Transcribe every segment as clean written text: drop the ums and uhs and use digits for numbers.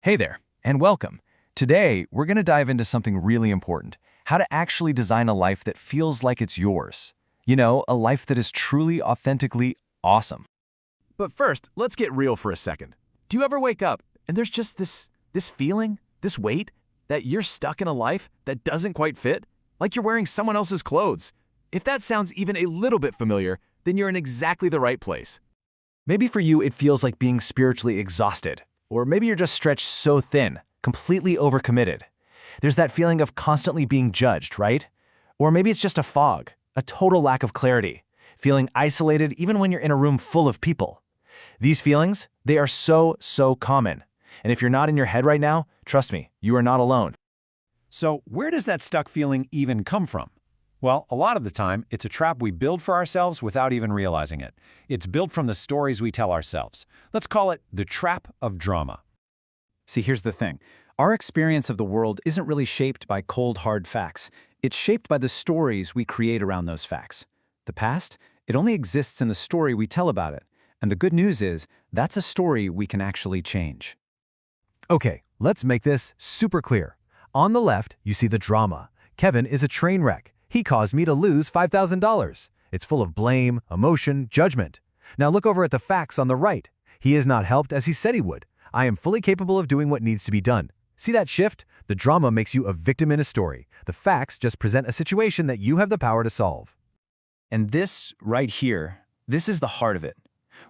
Hey there, and welcome. Today, we're going to dive into something really important: how to actually design a life that feels like it's yours. You know, a life that is truly, authentically awesome. But first, let's get real for a second. Do you ever wake up and there's just this feeling, this weight, that you're stuck in a life that doesn't quite fit? Like you're wearing someone else's clothes. If that sounds even a little bit familiar, then you're in exactly the right place. Maybe for you, it feels like being spiritually exhausted. Or maybe you're just stretched so thin, completely overcommitted. There's that feeling of constantly being judged, right? Or maybe it's just a fog, a total lack of clarity, feeling isolated even when you're in a room full of people. These feelings, they are so common. And if you're not in your head right now, trust me, you are not alone. So where does that stuck feeling even come from? Well, a lot of the time, it's a trap we build for ourselves without even realizing it. It's built from the stories we tell ourselves. Let's call it the trap of drama. See, here's the thing. Our experience of the world isn't really shaped by cold, hard facts. It's shaped by the stories we create around those facts. The past, it only exists in the story we tell about it. And the good news is, that's a story we can actually change. Okay, let's make this super clear. On the left, you see the drama. Kevin is a train wreck. He caused me to lose $5,000. It's full of blame, emotion, judgment. Now look over at the facts on the right. He is not helped as he said he would. I am fully capable of doing what needs to be done. See that shift? The drama makes you a victim in a story. The facts just present a situation that you have the power to solve. And this, right here, this is the heart of it.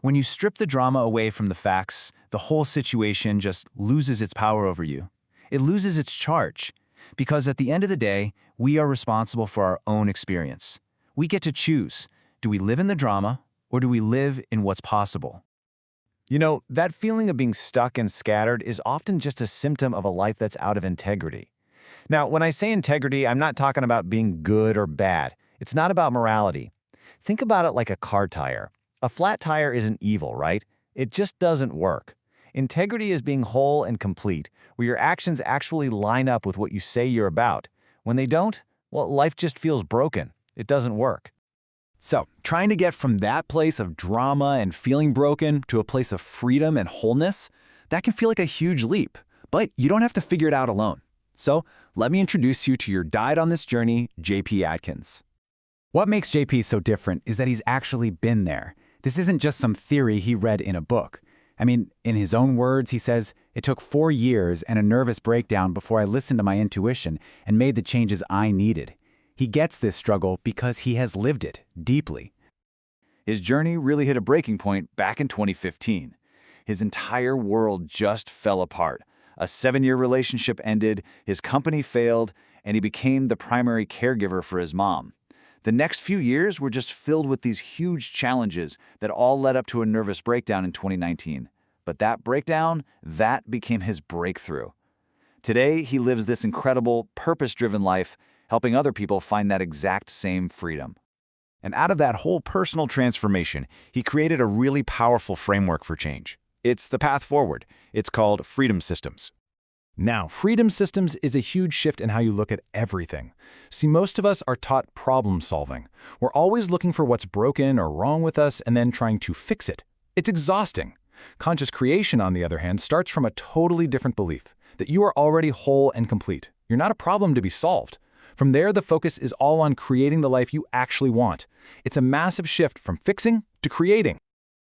When you strip the drama away from the facts, the whole situation just loses its power over you. It loses its charge. Because at the end of the day, we are responsible for our own experience. We get to choose. Do we live in the drama, or do we live in what's possible? You know, that feeling of being stuck and scattered is often just a symptom of a life that's out of integrity. Now, when I say integrity, I'm not talking about being good or bad. It's not about morality. Think about it like a car tire. A flat tire isn't evil, right? It just doesn't work. Integrity is being whole and complete, where your actions actually line up with what you say you're about. When they don't, well, life just feels broken. It doesn't work. So, trying to get from that place of drama and feeling broken to a place of freedom and wholeness, that can feel like a huge leap. But you don't have to figure it out alone. So, let me introduce you to your guide on this journey, JP Adkins. What makes JP so different is that he's actually been there. This isn't just some theory he read in a book. I mean, in his own words, he says, "It took 4 years and a nervous breakdown before I listened to my intuition and made the changes I needed." He gets this struggle because he has lived it deeply. His journey really hit a breaking point back in 2015. His entire world just fell apart. A 7-year relationship ended, his company failed, and he became the primary caregiver for his mom. The next few years were just filled with these huge challenges that all led up to a nervous breakdown in 2019. But that breakdown, that became his breakthrough. Today, he lives this incredible, purpose-driven life, helping other people find that exact same freedom. And out of that whole personal transformation, he created a really powerful framework for change. It's the path forward. It's called Freedom Systems. Now, Freedom Systems is a huge shift in how you look at everything. See, most of us are taught problem solving. We're always looking for what's broken or wrong with us and then trying to fix it. It's exhausting. Conscious creation, on the other hand, starts from a totally different belief, that you are already whole and complete. You're not a problem to be solved. From there, the focus is all on creating the life you actually want. It's a massive shift from fixing to creating.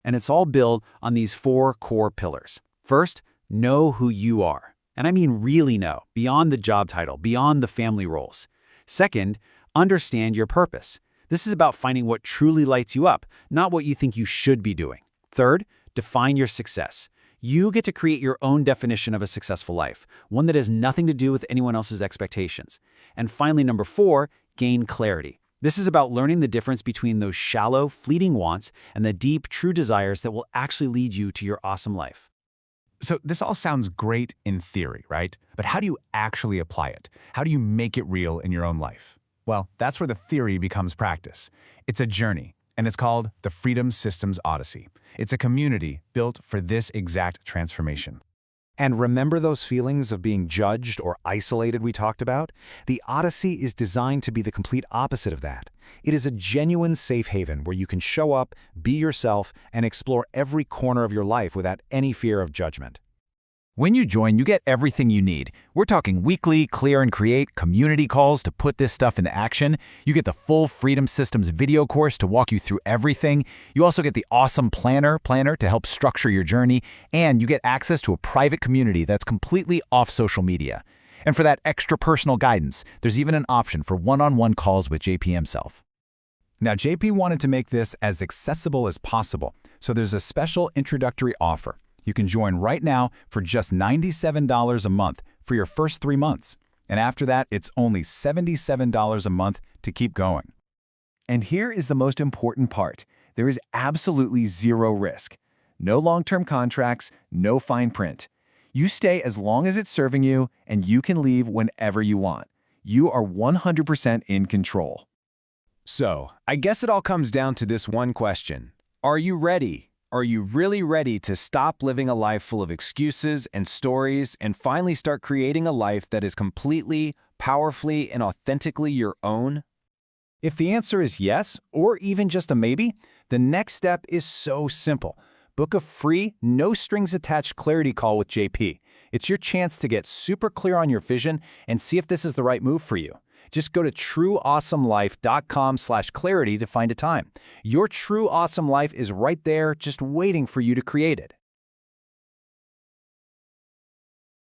And it's all built on these 4 core pillars. First, know who you are. And I mean really know, beyond the job title, beyond the family roles. Second, understand your purpose. This is about finding what truly lights you up, not what you think you should be doing. Third, define your success. You get to create your own definition of a successful life, one that has nothing to do with anyone else's expectations. And finally, number 4, gain clarity. This is about learning the difference between those shallow, fleeting wants and the deep, true desires that will actually lead you to your awesome life. So this all sounds great in theory, right? But how do you actually apply it? How do you make it real in your own life? Well, that's where the theory becomes practice. It's a journey, and it's called the Freedom Systems Odyssey. It's a community built for this exact transformation. And remember those feelings of being judged or isolated we talked about? The Odyssey is designed to be the complete opposite of that. It is a genuine safe haven where you can show up, be yourself, and explore every corner of your life without any fear of judgment. When you join, you get everything you need. We're talking weekly, clear and create, community calls to put this stuff into action. You get the full Freedom Systems video course to walk you through everything. You also get the awesome planner to help structure your journey. And you get access to a private community that's completely off social media. And for that extra personal guidance, there's even an option for one-on-one calls with JP himself. Now, JP wanted to make this as accessible as possible, so there's a special introductory offer. You can join right now for just $97 a month for your first 3 months. And after that, it's only $77 a month to keep going. And here is the most important part. There is absolutely zero risk. No long-term contracts, no fine print. You stay as long as it's serving you, and you can leave whenever you want. You are 100% in control. So, I guess it all comes down to this one question. Are you ready? Are you really ready to stop living a life full of excuses and stories and finally start creating a life that is completely, powerfully, and authentically your own? If the answer is yes, or even just a maybe, the next step is so simple. Book a free, no-strings-attached clarity call with JP. It's your chance to get super clear on your vision and see if this is the right move for you. Just go to trueawesomelife.com/clarity to find a time. Your true awesome life is right there, just waiting for you to create it.